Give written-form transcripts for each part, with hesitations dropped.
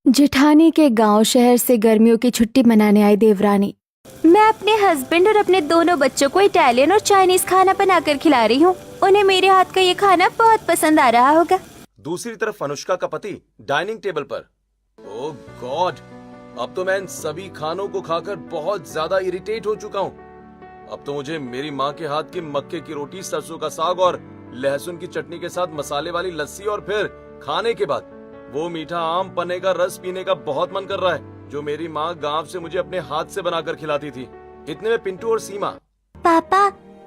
जेठानी के गांव शहर से गर्मियों की छुट्टी मनाने आई देवरानी। मैं अपने हस्बैंड और अपने दोनों बच्चों को इटालियन और चाइनीज खाना बनाकर खिला रही हूँ। उन्हें मेरे हाथ का ये खाना बहुत पसंद आ रहा होगा। दूसरी तरफ अनुष्का का पति डाइनिंग टेबल पर। ओह गॉड, अब तो मैं इन सभी खानों को खाकर बहुत ज्यादा इरिटेट हो चुका हूँ। अब तो मुझे मेरी माँ के हाथ की मक्के की रोटी, सरसों का साग और लहसुन की चटनी के साथ मसाले वाली लस्सी और फिर खाने के बाद वो मीठा आम पन्ने का रस पीने का बहुत मन कर रहा है, जो मेरी माँ गांव से मुझे अपने हाथ से बनाकर खिलाती थी। इतने में पिंटू और सीमा। पापा,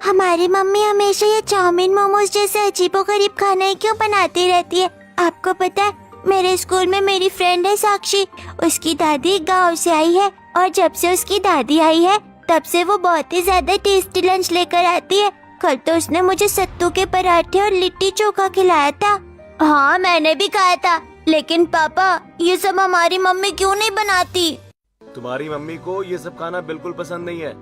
हमारी मम्मी हमेशा ये चाउमीन मोमोज जैसे अजीबोगरीब खाना ही क्यों बनाती रहती है? आपको पता है, मेरे स्कूल में मेरी फ्रेंड है साक्षी, उसकी दादी गांव से आई है और जब से उसकी दादी आई है तब से वो बहुत ही ज्यादा टेस्टी लंच लेकर आती है। कल तो उसने मुझे सत्तू के पराठे और लिट्टी चोखा खिलाया था। हाँ, मैंने भी खाया था, लेकिन पापा ये सब हमारी मम्मी क्यों नहीं बनाती? तुम्हारी मम्मी को ये सब खाना बिल्कुल पसंद नहीं है।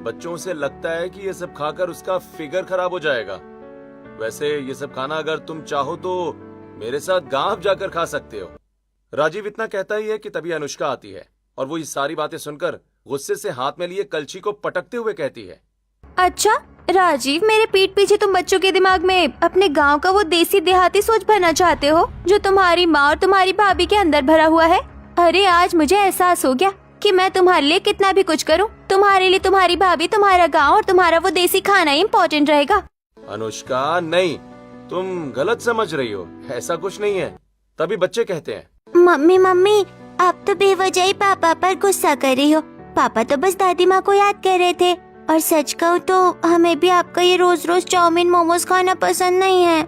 बच्चों से लगता है कि ये सब खाकर उसका फिगर खराब हो जाएगा। वैसे ये सब खाना अगर तुम चाहो तो मेरे साथ गांव जाकर खा सकते हो। राजीव इतना कहता ही है कि तभी अनुष्का आती है और वो ये सारी बातें सुनकर गुस्से से हाथ में लिए कलछी को पटकते हुए कहती है, अच्छा राजीव, मेरे पीठ पीछे तुम बच्चों के दिमाग में अपने गांव का वो देसी देहाती सोच भरना चाहते हो जो तुम्हारी माँ और तुम्हारी भाभी के अंदर भरा हुआ है। अरे आज मुझे एहसास हो गया कि मैं तुम्हारे लिए कितना भी कुछ करूं, तुम्हारे लिए तुम्हारी भाभी, तुम्हारा गांव और तुम्हारा वो देसी खाना ही इम्पोर्टेंट रहेगा। अनुष्का नहीं, तुम गलत समझ रही हो, ऐसा कुछ नहीं है। तभी बच्चे कहते हैं, मम्मी, आप तो बेवजह ही पापा पर गुस्सा कर रही हो। पापा तो बस दादी माँ को याद कर रहे थे, और सच कहूँ तो हमें भी आपका ये रोज रोज चाउमीन मोमोज खाना पसंद नहीं है।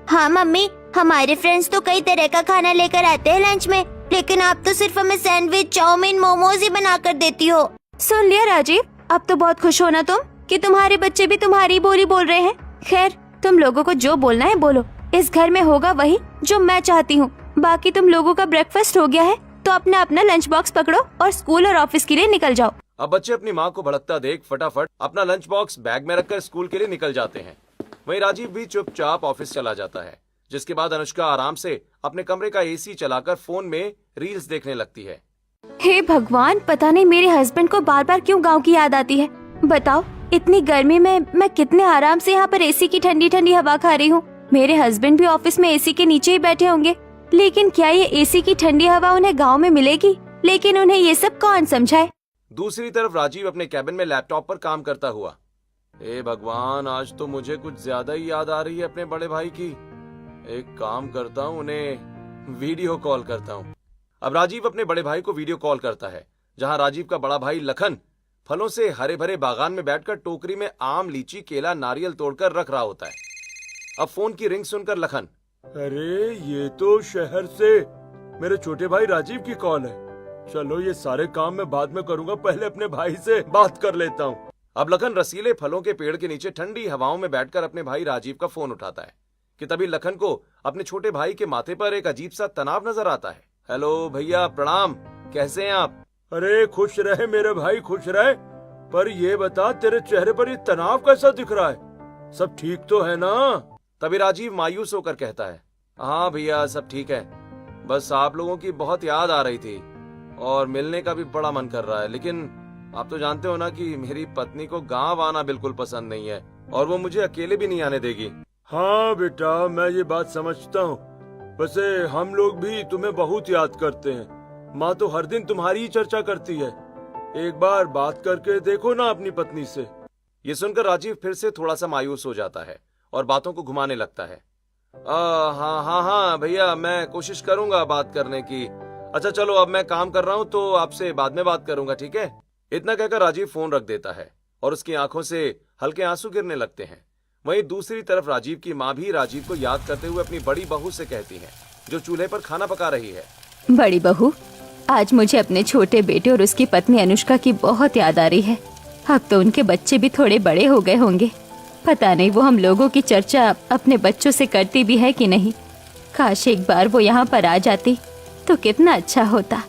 हाँ मम्मी, हमारे फ्रेंड्स तो कई तरह का खाना लेकर आते हैं लंच में, लेकिन आप तो सिर्फ हमें सैंडविच, चाउमीन, मोमोज ही बना कर देती हो। सुन लिया राजीव, अब तो बहुत खुश हो ना तुम कि तुम्हारे बच्चे भी तुम्हारी बोली बोल रहे हैं। खैर, तुम लोगों को जो बोलना है बोलो, इस घर में होगा वही जो मैं चाहती हूँ। बाकी तुम लोगों का ब्रेकफास्ट हो गया है तो अपना अपना लंच बॉक्स पकड़ो और स्कूल और ऑफिस के लिए निकल जाओ। अब बच्चे अपनी माँ को भड़कता देख फटाफट अपना लंच बॉक्स बैग में रखकर स्कूल के लिए निकल जाते हैं। वहीं राजीव भी चुपचाप ऑफिस चला जाता है, जिसके बाद अनुष्का आराम से अपने कमरे का एसी चलाकर फोन में रील्स देखने लगती है। हे भगवान, पता नहीं मेरे हस्बैंड को बार बार क्यों गांव की याद आती है। बताओ, इतनी गर्मी में मैं कितने आराम से यहाँ पर एसी की ठंडी ठंडी हवा खा रही हूँ। मेरे हस्बैंड भी ऑफिस में एसी के नीचे ही बैठे होंगे, लेकिन क्या ये एसी की ठंडी हवा उन्हें गाँव में मिलेगी? लेकिन उन्हें ये सब कौन समझाए। दूसरी तरफ राजीव अपने कैबिन में लैपटॉप पर काम करता हुआ, हे भगवान, आज तो मुझे कुछ ज्यादा ही याद आ रही है अपने बड़े भाई की। एक काम करता हूँ, उन्हें वीडियो कॉल करता हूँ। अब राजीव अपने बड़े भाई को वीडियो कॉल करता है, जहाँ राजीव का बड़ा भाई लखन फलों से हरे भरे बागान में बैठकर टोकरी में आम, लीची, केला, नारियल तोड़कर रख रहा होता है। अब फोन की रिंग सुनकर लखन, अरे ये तो शहर से मेरे छोटे भाई राजीव की कॉल है। चलो ये सारे काम मैं बाद में करूंगा, पहले अपने भाई से बात कर लेता हूँ। अब लखन रसीले फलों के पेड़ के नीचे ठंडी हवाओं में बैठकर अपने भाई राजीव का फोन उठाता है कि तभी लखन को अपने छोटे भाई के माथे पर एक अजीब सा तनाव नजर आता है। हेलो भैया, प्रणाम, कैसे हैं आप? अरे खुश रहे मेरे भाई, खुश रहे। पर ये बता, तेरे चेहरे पर ये तनाव कैसा दिख रहा है? सब ठीक तो है ना? तभी राजीव मायूस होकर कहता है, हाँ भैया, सब ठीक है, बस आप लोगों की बहुत याद आ रही थी और मिलने का भी बड़ा मन कर रहा है। लेकिन आप तो जानते हो ना कि मेरी पत्नी को गांव आना बिल्कुल पसंद नहीं है और वो मुझे अकेले भी नहीं आने देगी। हाँ बेटा, मैं ये बात समझता हूँ। वैसे हम लोग भी तुम्हें बहुत याद करते हैं। माँ तो हर दिन तुम्हारी ही चर्चा करती है। एक बार बात करके देखो ना अपनी पत्नी से। ये सुनकर राजीव फिर से थोड़ा सा मायूस हो जाता है और बातों को घुमाने लगता है। हाँ भैया, मैं कोशिश करूंगा बात करने की। अच्छा चलो, अब मैं काम कर रहा हूँ तो आपसे बाद में बात करूंगा, ठीक है? इतना कहकर राजीव फोन रख देता है और उसकी आंखों से हल्के आंसू गिरने लगते हैं। वहीं दूसरी तरफ राजीव की माँ भी राजीव को याद करते हुए अपनी बड़ी बहू से कहती है, जो चूल्हे पर खाना पका रही है, बड़ी बहू, आज मुझे अपने छोटे बेटे और उसकी पत्नी अनुष्का की बहुत याद आ रही है। अब तो उनके बच्चे भी थोड़े बड़े हो गए होंगे। पता नहीं वो हम लोगों की चर्चा अपने बच्चों से करती भी है कि नहीं। काश एक बार वो यहाँ पर आ जाती तो कितना अच्छा होता।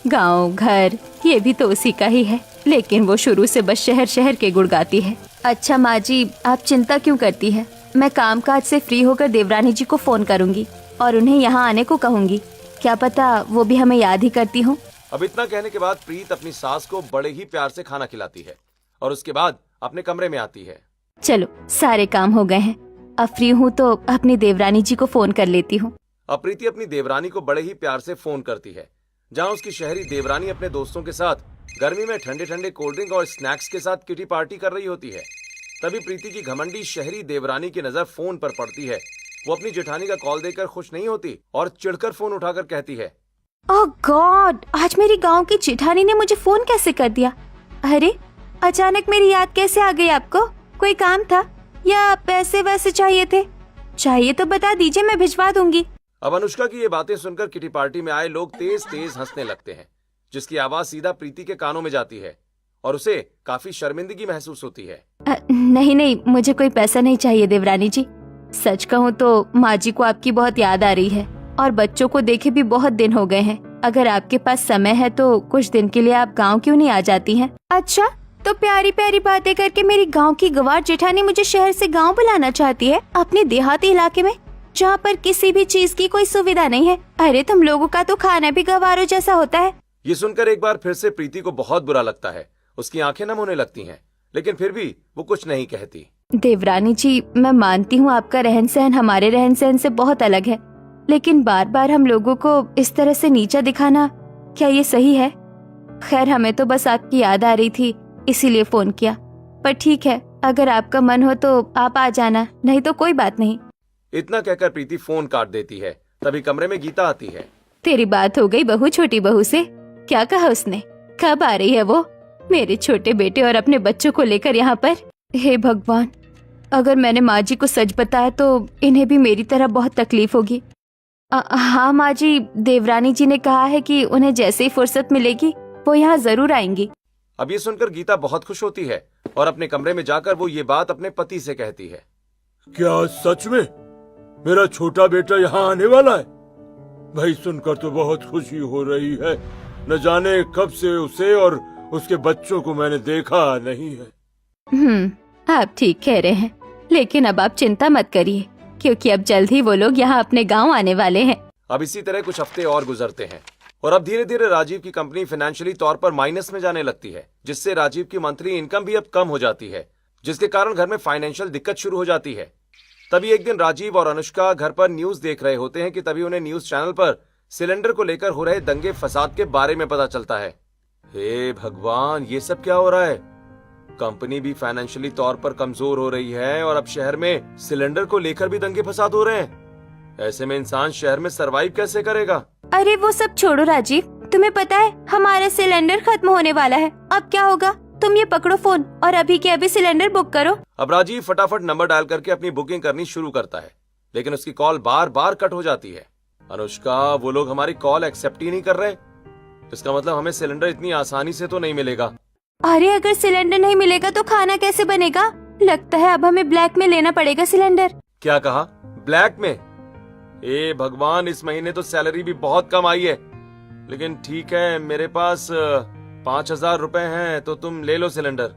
गांव घर ये भी तो उसी का ही है, लेकिन वो शुरू से बस शहर शहर के गुण गाती है। अच्छा माँ जी, आप चिंता क्यों करती है? मैं कामकाज से फ्री होकर देवरानी जी को फोन करूंगी और उन्हें यहाँ आने को कहूंगी। क्या पता वो भी हमें याद ही करती हो। अब इतना कहने के बाद प्रीत अपनी सास को बड़े ही प्यार से खाना खिलाती है और उसके बाद अपने कमरे में आती है। चलो सारे काम हो गए हैं, अब फ्री हूँ तो अपनी देवरानी जी को फोन कर लेती हूँ। अब प्रीति अपनी देवरानी को बड़े ही प्यार से फोन करती है, जहां उसकी शहरी देवरानी अपने दोस्तों के साथ गर्मी में ठंडे ठंडे कोल्ड ड्रिंक और स्नैक्स के साथ किटी पार्टी कर रही होती है। तभी प्रीति की घमंडी शहरी देवरानी की नजर फोन पर पड़ती है। वो अपनी जेठानी का कॉल देकर खुश नहीं होती और चिढ़कर फोन उठाकर कहती है, ओह गॉड, आज मेरी गांव की जेठानी ने मुझे फोन कैसे कर दिया। अरे अचानक मेरी याद कैसे आ गई आपको? कोई काम था या पैसे वैसे चाहिए थे? चाहिए तो बता दीजिए, मैं भिजवा दूंगी। अब अनुष्का की ये बातें सुनकर किटी पार्टी में आए लोग तेज तेज हंसने लगते हैं, जिसकी आवाज सीधा प्रीति के कानों में जाती है और उसे काफी शर्मिंदगी महसूस होती है। नहीं नहीं, मुझे कोई पैसा नहीं चाहिए देवरानी जी। सच कहूँ तो माँ जी को आपकी बहुत याद आ रही है और बच्चों को देखे भी बहुत दिन हो गए हैं। अगर आपके पास समय है तो कुछ दिन के लिए आप गांव क्यों नहीं आ जाती हैं? अच्छा, तो प्यारी प्यारी बातें करके मेरी गांव की गवार जेठानी मुझे शहर से गांव बुलाना चाहती है, अपने देहाती इलाके में जहाँ पर किसी भी चीज की कोई सुविधा नहीं है। अरे तुम लोगों का तो खाना भी गवारों जैसा होता है। ये सुनकर एक बार फिर से प्रीति को बहुत बुरा लगता है। उसकी आंखें नम होने लगती हैं, लेकिन फिर भी वो कुछ नहीं कहती। देवरानी जी, मैं मानती हूँ आपका रहन सहन हमारे रहन सहन से बहुत अलग है, लेकिन बार बार हम लोगों को इस तरह से नीचा दिखाना, क्या ये सही है? खैर, हमें तो बस आपकी याद आ रही थी, इसीलिए फोन किया। पर ठीक है, अगर आपका मन हो तो आप आ जाना, नहीं तो कोई बात नहीं। इतना कहकर प्रीति फोन काट देती है। तभी कमरे में गीता आती है। तेरी बात हो गई बहू छोटी बहू से? क्या कहा उसने? कब आ रही है वो मेरे छोटे बेटे और अपने बच्चों को लेकर यहाँ पर? हे भगवान, अगर मैंने माँ जी को सच बताया तो इन्हें भी मेरी तरह बहुत तकलीफ होगी। हाँ माँ जी, देवरानी जी ने कहा है कि उन्हें जैसे ही फुर्सत मिलेगी वो यहाँ जरूर आएंगी। अब ये सुनकर गीता बहुत खुश होती है और अपने कमरे में जाकर वो ये बात अपने पति से कहती है। क्या सच में मेरा छोटा बेटा यहाँ आने वाला है? भाई सुनकर तो बहुत खुशी हो रही है। न जाने कब से उसे और उसके बच्चों को मैंने देखा नहीं है। आप ठीक कह रहे हैं, लेकिन अब आप चिंता मत करिए, क्योंकि अब जल्द ही वो लोग यहाँ अपने गांव आने वाले हैं। अब इसी तरह कुछ हफ्ते और गुजरते हैं और अब धीरे धीरे राजीव की कंपनी फाइनेंशियली तौर पर माइनस में जाने लगती है, जिससे राजीव की मंथली इनकम भी अब कम हो जाती है, जिसके कारण घर में फाइनेंशियल दिक्कत शुरू हो जाती है। तभी एक दिन राजीव और अनुष्का घर पर न्यूज देख रहे होते हैं कि तभी उन्हें न्यूज चैनल पर सिलेंडर को लेकर हो रहे दंगे फसाद के बारे में पता चलता है। हे भगवान, ये सब क्या हो रहा है? कंपनी भी फाइनेंशियली तौर पर कमजोर हो रही है और अब शहर में सिलेंडर को लेकर भी दंगे फसाद हो रहे हैं। ऐसे में इंसान शहर में सरवाइव कैसे करेगा? अरे वो सब छोड़ो राजीव, तुम्हें पता है हमारा सिलेंडर खत्म होने वाला है। अब क्या होगा? तुम ये पकड़ो फोन और अभी के अभी सिलेंडर बुक करो। अब राजीव फटाफट नंबर डायल करके अपनी बुकिंग करनी शुरू करता है, लेकिन उसकी कॉल बार बार कट हो जाती है। अनुष्का, वो लोग हमारी कॉल एक्सेप्ट ही नहीं कर रहे। इसका मतलब हमें सिलेंडर इतनी आसानी से तो नहीं मिलेगा। अरे अगर सिलेंडर नहीं मिलेगा तो खाना कैसे बनेगा? लगता है अब हमें ब्लैक में लेना पड़ेगा सिलेंडर। क्या कहा? ब्लैक में? ए भगवान, इस महीने तो सैलरी भी बहुत कम आई है, लेकिन ठीक है, मेरे पास 5,000 रुपए हैं, तो तुम ले लो सिलेंडर।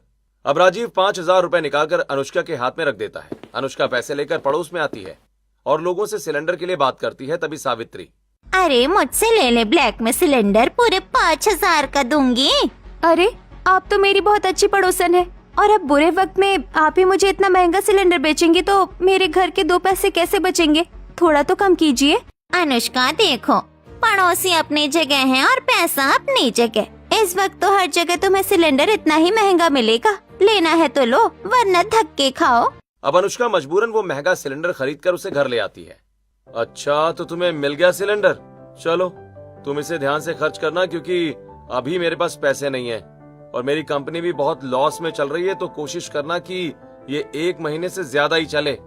अब राजीव 5,000 रुपए निकालकर अनुष्का के हाथ में रख देता है। अनुष्का पैसे लेकर पड़ोस में आती है और लोगों से सिलेंडर के लिए बात करती है। तभी सावित्री, अरे मुझसे ले ले ब्लैक में सिलेंडर, पूरे 5,000 का दूंगी। अरे आप तो मेरी बहुत अच्छी पड़ोसन है, और अब बुरे वक्त में आप ही मुझे इतना महंगा सिलेंडर बेचेंगे तो मेरे घर के 2 पैसे कैसे बचेंगे? थोड़ा तो कम कीजिए। अनुष्का देखो, पड़ोसी अपनी जगह है और पैसा अपनी जगह। इस वक्त तो हर जगह तुम्हें सिलेंडर इतना ही महंगा मिलेगा, लेना है तो लो वरना धक्के खाओ। अब अनुष्का मजबूरन वो महंगा सिलेंडर खरीदकर उसे घर ले आती है। अच्छा, तो तुम्हें मिल गया सिलेंडर? चलो, तुम इसे ध्यान से खर्च करना, क्योंकि अभी मेरे पास पैसे नहीं है और मेरी कंपनी भी बहुत लॉस में चल रही है, तो कोशिश करना कि ये 1 महीने से ज्यादा ही चले।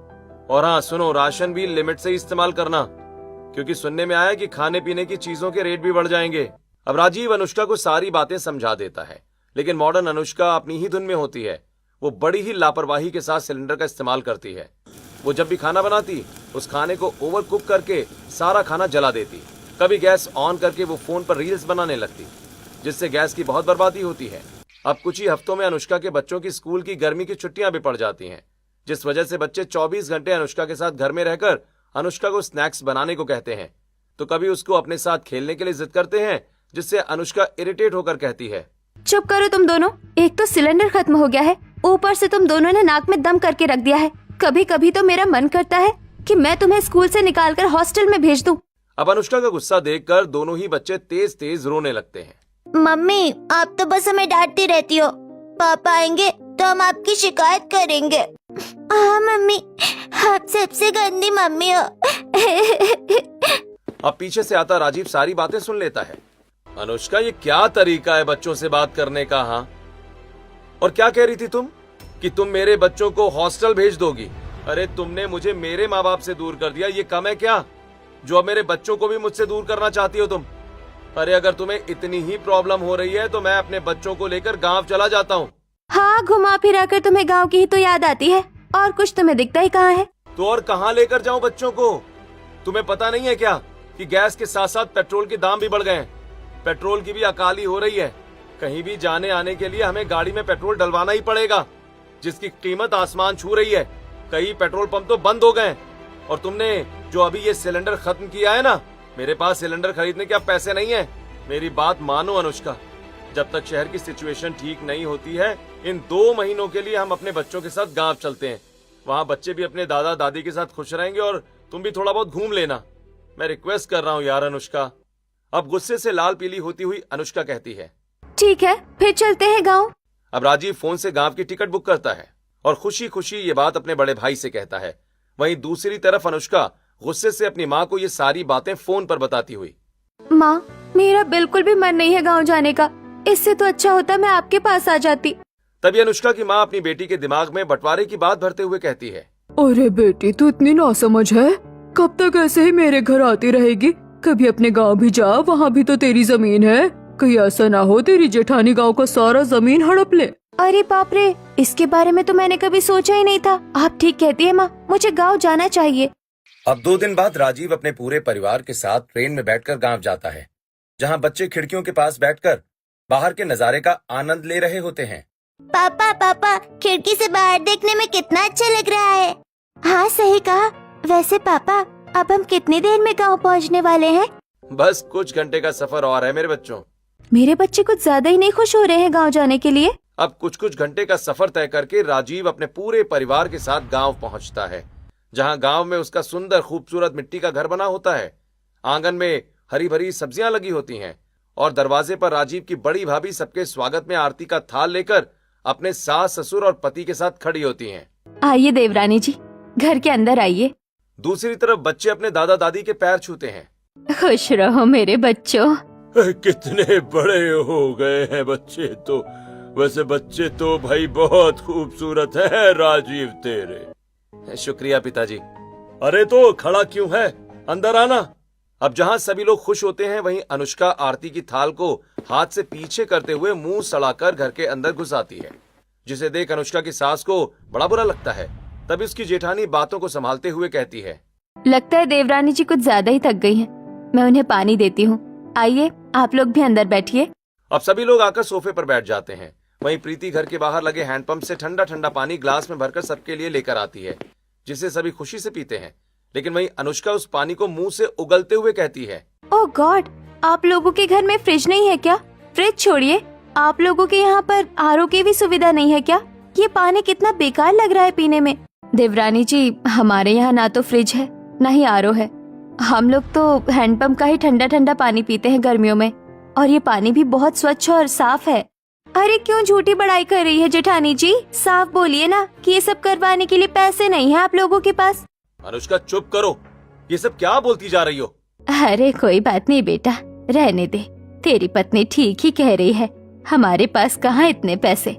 और हाँ सुनो, राशन भी लिमिट से इस्तेमाल करना, क्योंकि सुनने में आया कि खाने पीने की चीजों के रेट भी बढ़ जाएंगे। अब राजीव अनुष्का को सारी बातें समझा देता है, लेकिन मॉडर्न अनुष्का अपनी ही धुन में होती है। वो बड़ी ही लापरवाही के साथ सिलेंडर का इस्तेमाल करती है। वो जब भी खाना बनाती, उस खाने को ओवर कुक करके सारा खाना जला देती। कभी गैस ऑन करके वो फोन पर रील्स बनाने लगती, जिससे गैस की बहुत बर्बादी होती है। अब कुछ ही हफ्तों में अनुष्का के बच्चों की स्कूल की गर्मी की छुट्टियां भी पड़ जाती हैं, जिस वजह से बच्चे 24 घंटे अनुष्का के साथ घर में रहकर अनुष्का को स्नैक्स बनाने को कहते हैं। तो कभी उसको अपने साथ खेलने के लिए जिद करते हैं, जिससे अनुष्का इरिटेट होकर कहती है, चुप करो तुम दोनों। एक तो सिलेंडर खत्म हो गया है, ऊपर से तुम दोनों ने नाक में दम करके रख दिया है। कभी कभी तो मेरा मन करता है कि मैं तुम्हें स्कूल से निकालकर हॉस्टल में भेज दूं। अब अनुष्का का गुस्सा देखकर दोनों ही बच्चे तेज तेज रोने लगते हैं। मम्मी, आप तो बस हमें डांटती रहती हो। पापा आएंगे तो हम आपकी शिकायत करेंगे। हाँ मम्मी, आप सबसे गंदी मम्मी हो। अब पीछे से आता राजीव सारी बातें सुन लेता है। अनुष्का, ये क्या तरीका है बच्चों से बात करने का? हाँ, और क्या कह रही थी तुम कि तुम मेरे बच्चों को हॉस्टल भेज दोगी? अरे तुमने मुझे मेरे माँ बाप से दूर कर दिया, ये कम है क्या जो अब मेरे बच्चों को भी मुझसे दूर करना चाहती हो तुम? अरे अगर तुम्हें इतनी ही प्रॉब्लम हो रही है तो मैं अपने बच्चों को लेकर गांव चला जाता हूँ। हाँ, घुमा फिरा कर तुम्हें गाँव की ही तो याद आती है, और कुछ तुम्हें दिखता ही कहाँ है। तो और कहाँ लेकर जाऊं बच्चों को? तुम्हें पता नहीं है क्या कि गैस के साथ साथ पेट्रोल के दाम भी बढ़ गए हैं। पेट्रोल की भी अकाली हो रही है। कहीं भी जाने आने के लिए हमें गाड़ी में पेट्रोल डलवाना ही पड़ेगा, जिसकी कीमत आसमान छू रही है। कई पेट्रोल पंप तो बंद हो गए। और तुमने जो अभी ये सिलेंडर खत्म किया है ना, मेरे पास सिलेंडर खरीदने के अब पैसे नहीं है। मेरी बात मानो अनुष्का, जब तक शहर की सिचुएशन ठीक नहीं होती है, इन 2 महीनों के लिए हम अपने बच्चों के साथ गांव चलते हैं। वहाँ बच्चे भी अपने दादा दादी के साथ खुश रहेंगे और तुम भी थोड़ा बहुत घूम लेना। मैं रिक्वेस्ट कर रहा हूँ यार अनुष्का। अब गुस्से से लाल पीली होती हुई अनुष्का कहती है, ठीक है, फिर चलते हैं गाँव। अब राजीव फोन से गांव की टिकट बुक करता है और खुशी खुशी ये बात अपने बड़े भाई से कहता है। वहीं दूसरी तरफ अनुष्का गुस्से से अपनी माँ को ये सारी बातें फोन पर बताती हुई, माँ, मेरा बिल्कुल भी मन नहीं है गाँव जाने का। इससे तो अच्छा होता मैं आपके पास आ जाती। तभी अनुष्का की माँ अपनी बेटी के दिमाग में बंटवारे की बात भरते हुए कहती है, अरे बेटी, तू इतनी नासमझ है। कब तक ऐसे ही मेरे घर आती रहेगी? कभी अपने गांव भी जा, वहाँ भी तो तेरी जमीन है। कहीं ऐसा ना हो तेरी जेठानी गांव का सारा जमीन हड़प ले। अरे बाप रे, इसके बारे में तो मैंने कभी सोचा ही नहीं था। आप ठीक कहती है माँ, मुझे गाँव जाना चाहिए। अब 2 दिन बाद राजीव अपने पूरे परिवार के साथ ट्रेन में बैठकर गांव जाता है, जहां बच्चे खिड़कियों के पास बैठकर बाहर के नजारे का आनंद ले रहे होते हैं। पापा पापा, खिड़की से बाहर देखने में कितना अच्छा लग रहा है। हाँ सही कहा। वैसे पापा, अब हम कितनी देर में गांव पहुंचने वाले हैं? बस कुछ घंटे का सफर और है मेरे बच्चों। मेरे बच्चे कुछ ज्यादा ही नहीं खुश हो रहे हैं गाँव जाने के लिए। अब कुछ घंटे का सफर तय करके राजीव अपने पूरे परिवार के साथ गांव पहुंचता है, जहां गांव में उसका सुंदर खूबसूरत मिट्टी का घर बना होता है। आंगन में हरी भरी सब्जियां लगी होती हैं और दरवाजे पर राजीव की बड़ी भाभी सबके स्वागत में आरती का थाल लेकर अपने सास ससुर और पति के साथ खड़ी होती हैं। आइए देवरानी जी, घर के अंदर आइए। दूसरी तरफ बच्चे अपने दादा दादी के पैर छूते हैं। खुश रहो मेरे बच्चों। कितने बड़े हो गए हैं बच्चे तो। वैसे बच्चे तो भाई बहुत खूबसूरत है राजीव तेरे। शुक्रिया पिताजी। अरे तो खड़ा क्यों है, अंदर आना। अब जहां सभी लोग खुश होते हैं, वहीं अनुष्का आरती की थाल को हाथ से पीछे करते हुए मुंह सड़ाकर घर के अंदर घुस आती है, जिसे देख अनुष्का की सास को बड़ा बुरा लगता है। तभी उसकी जेठानी बातों को संभालते हुए कहती है, लगता है देवरानी जी कुछ ज्यादा ही थक गई हैं। मैं उन्हें पानी देती हूँ। आइए, आप लोग भी अंदर बैठिए। अब सभी लोग आकर सोफे पर बैठ जाते हैं। वहीं प्रीति घर के बाहर लगे हैंडपंप से ठंडा ठंडा पानी ग्लास में भरकर सबके लिए लेकर आती है, जिसे सभी खुशी से पीते हैं। लेकिन वहीं अनुष्का उस पानी को मुंह से उगलते हुए कहती है, ओह गॉड, आप लोगों के घर में फ्रिज नहीं है क्या? फ्रिज छोड़िए, आप लोगों के यहाँ पर आरओ की भी सुविधा नहीं है क्या? ये पानी कितना बेकार लग रहा है पीने में। देवरानी जी, हमारे यहाँ ना तो फ्रिज है ना ही आरओ है। हम लोग तो हैंडपंप का ही ठंडा ठंडा पानी पीते हैं गर्मियों में, और ये पानी भी बहुत स्वच्छ और साफ है। अरे क्यों झूठी बड़ाई कर रही है जेठानी जी? साफ बोलिए ना कि ये सब करवाने के लिए पैसे नहीं है आप लोगों के पास। अनुष्का चुप करो, ये सब क्या बोलती जा रही हो? अरे कोई बात नहीं बेटा, रहने दे। तेरी पत्नी ठीक ही कह रही है, हमारे पास कहाँ इतने पैसे।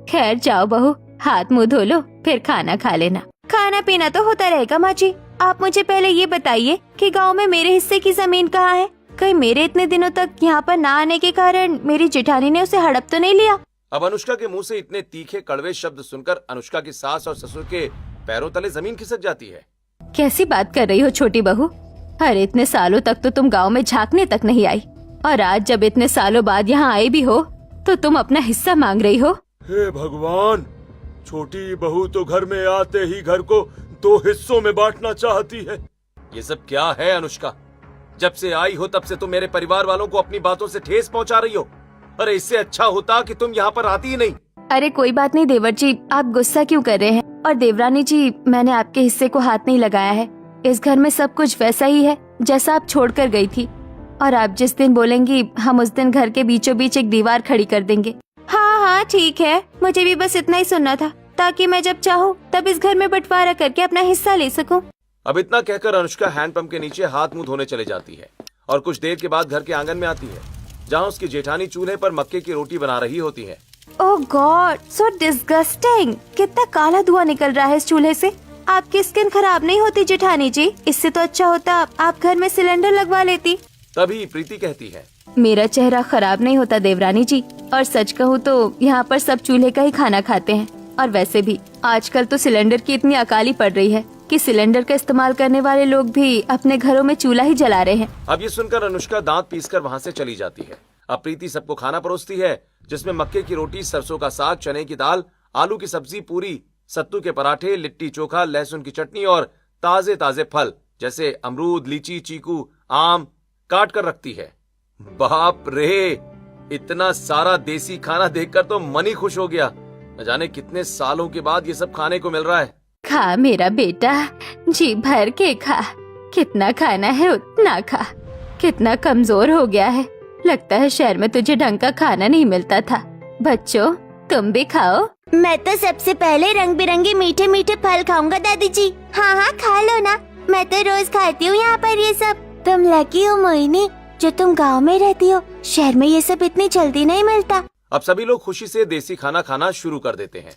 खैर जाओ बहू, हाथ मुंह धो लो, फिर खाना खा लेना। खाना पीना तो होता रहेगा माँ जी। आप मुझे पहले ये बताइए कि गांव में मेरे हिस्से की जमीन कहाँ है? कहीं मेरे इतने दिनों तक यहाँ पर ना आने के कारण मेरी जेठानी ने उसे हड़प तो नहीं लिया? अब अनुष्का के मुंह से इतने तीखे कड़वे शब्द सुनकर अनुष्का की सास और ससुर के पैरों तले जमीन खिसक जाती है। कैसी बात कर रही हो छोटी बहू? अरे इतने सालों तक तो तुम गांव में झांकने तक नहीं आई, और आज जब इतने सालों बाद यहाँ आई भी हो तो तुम अपना हिस्सा मांग रही हो। हे भगवान, छोटी बहू तो घर में आते ही घर को 2 हिस्सों में बांटना चाहती है। ये सब क्या है अनुष्का? जब से आई हो तब से तुम मेरे परिवार वालों को अपनी बातों से ठेस पहुंचा रही हो। अरे इससे अच्छा होता कि तुम यहाँ पर आती ही नहीं। अरे कोई बात नहीं देवर जी, आप गुस्सा क्यों कर रहे हैं? और देवरानी जी, मैंने आपके हिस्से को हाथ नहीं लगाया है। इस घर में सब कुछ वैसा ही है जैसा आप छोड़ कर गई थी। और आप जिस दिन बोलेंगी हम उस दिन घर के बीचों बीच एक दीवार खड़ी कर देंगे। हाँ हाँ ठीक है, मुझे भी बस इतना ही सुनना था ताकि मैं जब चाहूँ तब इस घर में बंटवारा करके अपना हिस्सा ले सकूं। अब इतना कहकर अनुष्का हैंडपंप के नीचे हाथ मुंह धोने चले जाती है और कुछ देर के बाद घर के आंगन में आती है, जहाँ उसकी जेठानी चूल्हे पर मक्के की रोटी बना रही होती है। ओह गॉड, सो डिस्गस्टिंग। कितना काला धुआं निकल रहा है इस चूल्हे से। आपकी स्किन खराब नहीं होती जेठानी जी? इससे तो अच्छा होता आप घर में सिलेंडर लगवा लेती। तभी प्रीति कहती है, मेरा चेहरा खराब नहीं होता देवरानी जी, और सच कहूँ तो यहाँ पर सब चूल्हे का ही खाना खाते हैं। और वैसे भी आजकल तो सिलेंडर की इतनी अकाली पड़ रही है कि सिलेंडर का इस्तेमाल करने वाले लोग भी अपने घरों में चूल्हा ही जला रहे हैं। अब ये सुनकर अनुष्का दांत पीसकर वहाँ से चली जाती है। अब प्रीति सबको खाना परोसती है, जिसमें मक्के की रोटी, सरसों का साग, चने की दाल, आलू की सब्जी, पूरी, सत्तू के पराठे, लिट्टी चोखा, लहसुन की चटनी और ताजे ताजे फल जैसे अमरूद, लीची, चीकू, आम काट कर रखती है। बाप रे, इतना सारा देसी खाना देखकर तो मन ही खुश हो गया। न जाने कितने सालों के बाद ये सब खाने को मिल रहा है। खा मेरा बेटा, जी भर के खा। कितना खाना है उतना खा। कितना कमजोर हो गया है, लगता है शहर में तुझे ढंग का खाना नहीं मिलता था। बच्चों तुम भी खाओ। मैं तो सबसे पहले रंग बिरंगे मीठे मीठे फल खाऊंगा दादी जी। हाँ हाँ खा लो ना, मैं तो रोज खाती हूँ यहाँ पर ये सब। तुम लकी हो मोहिनी जो तुम गांव में रहती हो, शहर में ये सब इतनी जल्दी नहीं मिलता। अब सभी लोग खुशी से देसी खाना खाना शुरू कर देते हैं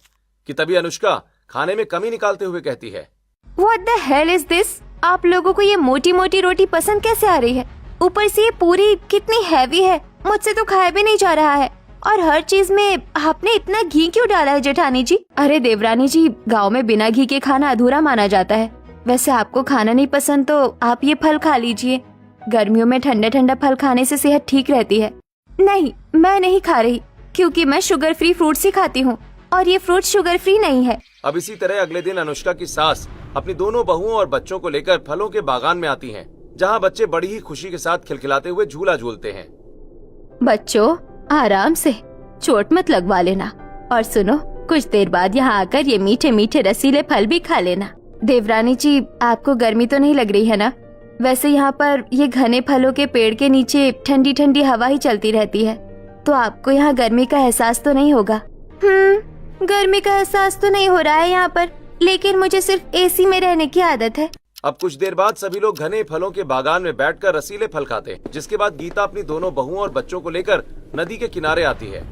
कि तभी अनुष्का खाने में कमी निकालते हुए कहती है, What the hell is this? आप लोगों को ये मोटी मोटी रोटी पसंद कैसे आ रही है? ऊपर से ये पूरी कितनी हैवी है, मुझसे तो खाया भी नहीं जा रहा है। और हर चीज में आपने इतना घी क्यों डाला है जेठानी जी? अरे देवरानी जी, गांव में बिना घी के खाना अधूरा माना जाता है। वैसे आपको खाना नहीं पसंद तो आप ये फल खा लीजिए। गर्मियों में ठंडा ठंडा फल खाने से सेहत ठीक रहती है। नहीं, मैं नहीं खा रही, क्योंकि मैं शुगर फ्री फ्रूट्स ही खाती हूँ और ये फ्रूट शुगर फ्री नहीं है। अब इसी तरह अगले दिन अनुष्का की सास अपनी दोनों बहुओं और बच्चों को लेकर फलों के बागान में आती हैं, जहाँ बच्चे बड़ी ही खुशी के साथ खिलखिलाते हुए झूला झूलते हैं। बच्चों आराम से, चोट मत लगवा लेना। और सुनो, कुछ देर बाद यहाँ आकर ये मीठे मीठे रसीले फल भी खा लेना। देवरानी जी, आपको गर्मी तो नहीं लग रही है ना? वैसे यहाँ पर ये घने फलों के पेड़ के नीचे ठंडी ठंडी हवा ही चलती रहती है, तो आपको यहाँ गर्मी का एहसास तो नहीं होगा। गर्मी का एहसास तो नहीं हो रहा है यहाँ पर, लेकिन मुझे सिर्फ एसी में रहने की आदत है। अब कुछ देर बाद सभी लोग घने फलों के बागान में बैठकर रसीले फल खाते हैं, जिसके बाद गीता अपनी दोनों बहुओं और बच्चों को लेकर नदी के किनारे आती है।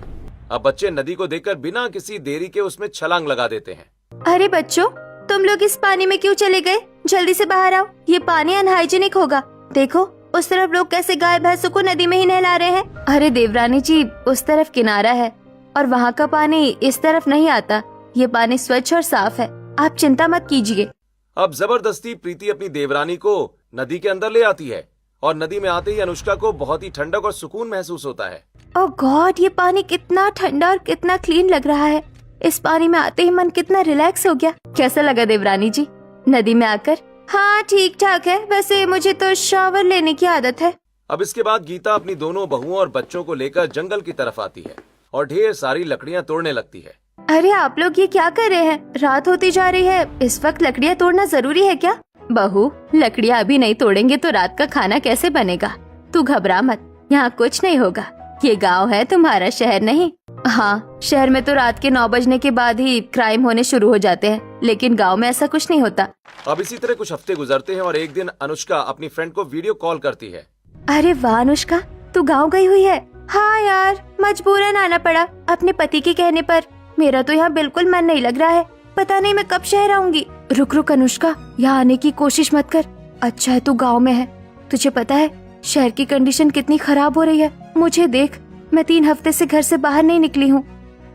अब बच्चे नदी को देखकर बिना किसी देरी के उसमें छलांग लगा देते हैं। अरे बच्चों, तुम लोग इस पानी में क्यों चले गए? जल्दी से बाहर आओ, ये पानी अनहाइजीनिक होगा। देखो उस तरफ लोग कैसे गाय भैंसों को नदी में ही नहला रहे हैं। अरे देवरानी जी, उस तरफ किनारा है और वहाँ का पानी इस तरफ नहीं आता। ये पानी स्वच्छ और साफ है, आप चिंता मत कीजिए। अब जबरदस्ती प्रीति अपनी देवरानी को नदी के अंदर ले आती है और नदी में आते ही अनुष्का को बहुत ही ठंडक और सुकून महसूस होता है। ओह गॉड, ये पानी कितना ठंडा और कितना क्लीन लग रहा है। इस पानी में आते ही मन कितना रिलैक्स हो गया। कैसा लगा देवरानी जी नदी में आकर? हाँ ठीक ठाक है, वैसे मुझे तो शावर लेने की आदत है। अब इसके बाद गीता अपनी दोनों बहुओं और बच्चों को लेकर जंगल की तरफ आती है और ढेर सारी लकड़ियाँ तोड़ने लगती है। अरे आप लोग ये क्या कर रहे हैं? रात होती जा रही है, इस वक्त लकड़ियाँ तोड़ना जरूरी है क्या? बहू, लकड़ियाँ अभी नहीं तोड़ेंगे तो रात का खाना कैसे बनेगा? तू घबरा मत, यहाँ कुछ नहीं होगा। ये गांव है, तुम्हारा शहर नहीं। हाँ, शहर में तो रात के 9 बजने के बाद ही क्राइम होने शुरू हो जाते हैं, लेकिन गांव में ऐसा कुछ नहीं होता। अब इसी तरह कुछ हफ्ते गुजरते हैं और एक दिन अनुष्का अपनी फ्रेंड को वीडियो कॉल करती है। अरे वाह अनुष्का, तू गाँव गई हुई है? हाँ यार, मजबूरन आना पड़ा अपने पति के कहने पर। मेरा तो यहाँ बिल्कुल मन नहीं लग रहा है, पता नहीं मैं कब शहर आऊंगी। रुक रुक अनुष्का, यहाँ आने की कोशिश मत कर। अच्छा है तू गांव में है। तुझे पता है शहर की कंडीशन कितनी खराब हो रही है। मुझे देख, मैं 3 हफ्ते से घर से बाहर नहीं निकली हूँ।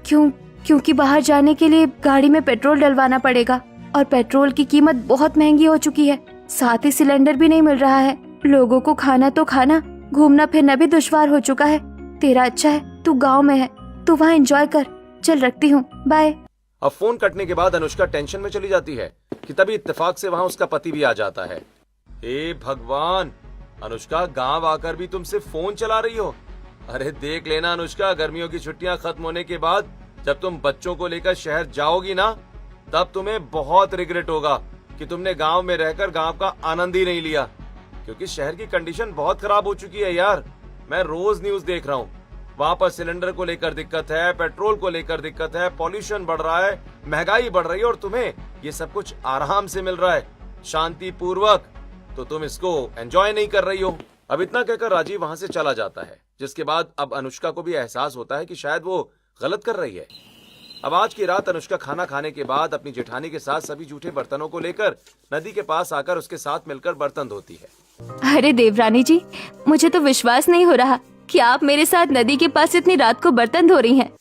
क्योंकि बाहर जाने के लिए गाड़ी में पेट्रोल डलवाना पड़ेगा और पेट्रोल की कीमत बहुत महंगी हो चुकी है। साथ ही सिलेंडर भी नहीं मिल रहा है। लोगों को खाना तो खाना, घूमना फिरना भी दुश्वार हो चुका है। तेरा अच्छा है तू गाँव में है, तू वहाँ एंजॉय कर। चल रखती हूँ, बाय। अब फोन कटने के बाद अनुष्का टेंशन में चली जाती है कि तभी इत्तेफाक से वहाँ उसका पति भी आ जाता है। हे भगवान, अनुष्का, गांव आकर भी तुम सिर्फ फोन चला रही हो? अरे देख लेना अनुष्का, गर्मियों की छुट्टियां खत्म होने के बाद जब तुम बच्चों को लेकर शहर जाओगी ना, तब तुम्हें बहुत रिग्रेट होगा कि तुमने गांव में रहकर गांव का आनंद ही नहीं लिया। क्योंकि शहर की कंडीशन बहुत खराब हो चुकी है यार। मैं रोज न्यूज देख रहा हूँ, वहाँ पर सिलेंडर को लेकर दिक्कत है, पेट्रोल को लेकर दिक्कत है, पॉल्यूशन बढ़ रहा है, महंगाई बढ़ रही है, और तुम्हें ये सब कुछ आराम से मिल रहा है, शांति पूर्वक। तो तुम इसको एंजॉय नहीं कर रही हो। अब इतना कहकर राजीव वहां से चला जाता है, जिसके बाद अब अनुष्का को भी एहसास होता है कि शायद वो गलत कर रही है। अब आज की रात अनुष्का खाना खाने के बाद अपनी जेठानी के साथ सभी जूठे बर्तनों को लेकर नदी के पास आकर उसके साथ मिलकर बर्तन धोती है। अरे देवरानी जी, मुझे तो विश्वास नहीं हो रहा कि आप मेरे साथ नदी के पास इतनी रात को बर्तन धो रही हैं।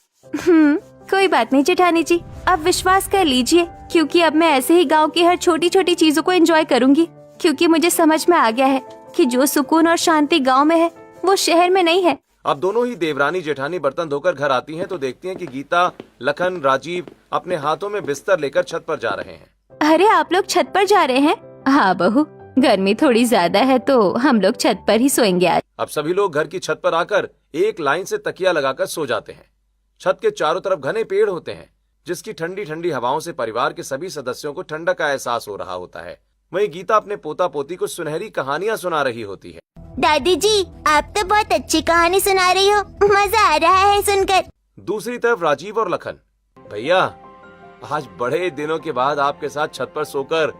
कोई बात नहीं जेठानी जी, आप विश्वास कर लीजिए, क्योंकि अब मैं ऐसे ही गांव की हर छोटी छोटी चीजों को एंजॉय करूंगी। क्योंकि मुझे समझ में आ गया है कि जो सुकून और शांति गांव में है वो शहर में नहीं है। अब दोनों ही देवरानी जेठानी बर्तन धोकर घर आती हैं तो देखती हैं कि गीता, लखन, राजीव अपने हाथों में बिस्तर लेकर छत पर जा रहे हैं। अरे आप लोग छत पर जा रहे हैं? हाँ बहू, गर्मी थोड़ी ज्यादा है तो हम लोग छत पर ही सोएंगे आज। अब सभी लोग घर की छत पर आकर एक लाइन से तकिया लगाकर सो जाते हैं। छत के चारों तरफ घने पेड़ होते हैं, जिसकी ठंडी ठंडी हवाओं से परिवार के सभी सदस्यों को ठंडक का एहसास हो रहा होता है। वहीं गीता अपने पोता पोती को सुनहरी कहानियां सुना रही होती है। दादी जी, आप तो बहुत अच्छी कहानी सुना रही हो, मजा आ रहा है सुनकर। दूसरी तरफ राजीव और लखन, भैया आज बड़े दिनों के बाद आपके साथ छत पर सोकर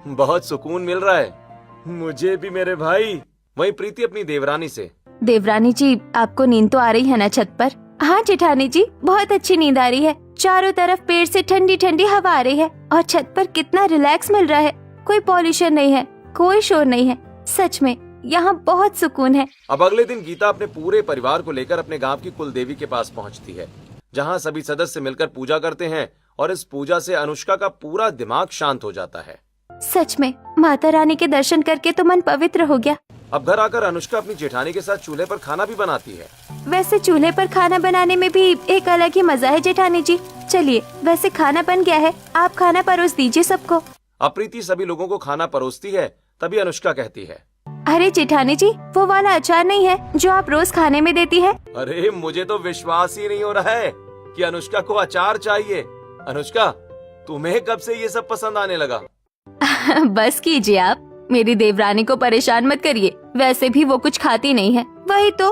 बहुत सुकून मिल रहा है। मुझे भी मेरे भाई। वहीं प्रीति अपनी देवरानी से, देवरानी जी, आपको नींद तो आ रही है ना छत पर? हाँ जेठानी जी, बहुत अच्छी नींद आ रही है। चारों तरफ पेड़ से ठंडी ठंडी हवा आ रही है और छत पर कितना रिलैक्स मिल रहा है। कोई पॉल्यूशन नहीं है, कोई शोर नहीं है। सच में यहाँ बहुत सुकून है। अब अगले दिन गीता अपने पूरे परिवार को लेकर अपने गांव की कुल देवी के पास पहुंचती है, जहां सभी सदस्य मिलकर पूजा करते हैं और इस पूजा से अनुष्का का पूरा दिमाग शांत हो जाता है। सच में माता रानी के दर्शन करके तो मन पवित्र हो गया। अब घर आकर अनुष्का अपनी जेठानी के साथ चूल्हे पर खाना भी बनाती है। वैसे चूल्हे पर खाना बनाने में भी एक अलग ही मजा है जेठानी जी। चलिए, वैसे खाना बन गया है, आप खाना परोस दीजिए सबको। अब प्रीति सभी लोगों को खाना परोसती है, तभी अनुष्का कहती है, अरे जेठानी जी, वो वाला अचार नहीं है जो आप रोज खाने में देती है? अरे मुझे तो विश्वास ही नहीं हो रहा है कि अनुष्का को अचार चाहिए। अनुष्का, तुम्हें कब से ये सब पसंद आने लगा? बस कीजिए आप, मेरी देवरानी को परेशान मत करिए। वैसे भी वो कुछ खाती नहीं है। वही तो,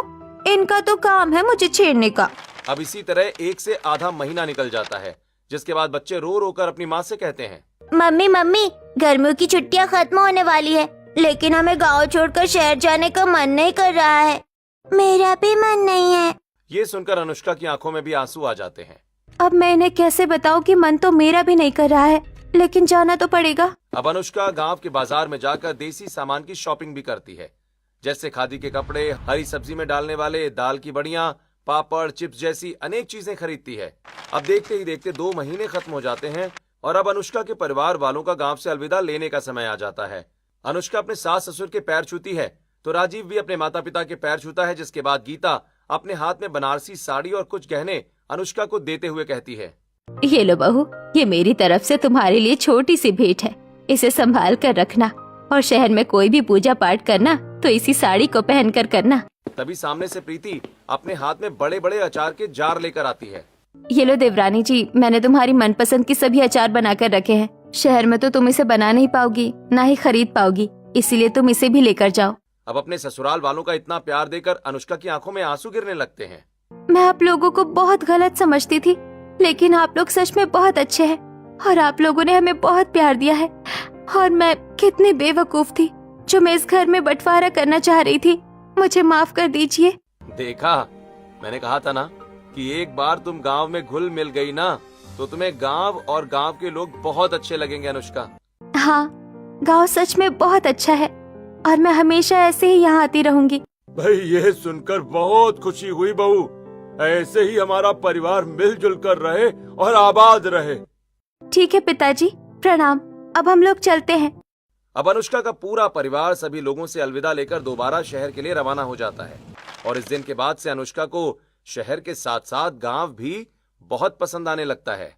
इनका तो काम है मुझे छेड़ने का। अब इसी तरह 1 से आधा महीना निकल जाता है, जिसके बाद बच्चे रो रो कर अपनी माँ से कहते हैं, मम्मी मम्मी, गर्मियों की छुट्टियां खत्म होने वाली है, लेकिन हमें गांव छोड़कर शहर जाने का मन नहीं कर रहा है। मेरा भी मन नहीं है। ये सुनकर अनुष्का की आंखों में भी आंसू आ जाते हैं। अब मैं इन्हें कैसे बताऊं कि मन तो मेरा भी नहीं कर रहा है, लेकिन जाना तो पड़ेगा। अब अनुष्का गांव के बाजार में जाकर देसी सामान की शॉपिंग भी करती है, जैसे खादी के कपड़े, हरी सब्जी में डालने वाले दाल की बड़ियां, पापड़, चिप्स जैसी अनेक चीजें खरीदती है। अब देखते ही देखते 2 महीने खत्म हो जाते हैं और अब अनुष्का के परिवार वालों का गांव से अलविदा लेने का समय आ जाता है। अनुष्का अपने सास ससुर के पैर छूती है तो राजीव भी अपने माता पिता के पैर छूता है, जिसके बाद गीता अपने हाथ में बनारसी साड़ी और कुछ गहने अनुष्का को देते हुए कहती है, ये लो बहू, ये मेरी तरफ से तुम्हारे लिए छोटी सी भेंट है। इसे संभाल कर रखना और शहर में कोई भी पूजा पाठ करना तो इसी साड़ी को पहन कर करना। तभी सामने से प्रीति अपने हाथ में बड़े बड़े अचार के जार लेकर आती है। ये लो देवरानी जी, मैंने तुम्हारी मनपसंद की सभी अचार बनाकर रखे हैं। शहर में तो तुम इसे बना नहीं पाओगी, ना ही खरीद पाओगी, इसीलिए तुम इसे भी लेकर जाओ। अब अपने ससुराल वालों का इतना प्यार देकर अनुष्का की आंखों में आंसू गिरने लगते हैं। मैं आप लोगों को बहुत गलत समझती थी, लेकिन आप लोग सच में बहुत अच्छे हैं और आप लोगों ने हमें बहुत प्यार दिया है। और मैं कितनी बेवकूफ थी जो मैं इस घर में बंटवारा करना चाह रही थी। मुझे माफ कर दीजिए। देखा, मैंने कहा था ना कि एक बार तुम गांव में घुल मिल गई ना तो तुम्हें गांव और गांव के लोग बहुत अच्छे लगेंगे अनुष्का। हाँ, गांव सच में बहुत अच्छा है और मैं हमेशा ऐसे ही यहाँ आती रहूंगी। भाई ये सुनकर बहुत खुशी हुई बहू। ऐसे ही हमारा परिवार मिलजुल कर रहे और आबाद रहे। ठीक है पिताजी, प्रणाम। अब हम लोग चलते हैं। अब अनुष्का का पूरा परिवार सभी लोगों से अलविदा लेकर दोबारा शहर के लिए रवाना हो जाता है और इस दिन के बाद से अनुष्का को शहर के साथ साथ गांव भी बहुत पसंद आने लगता है।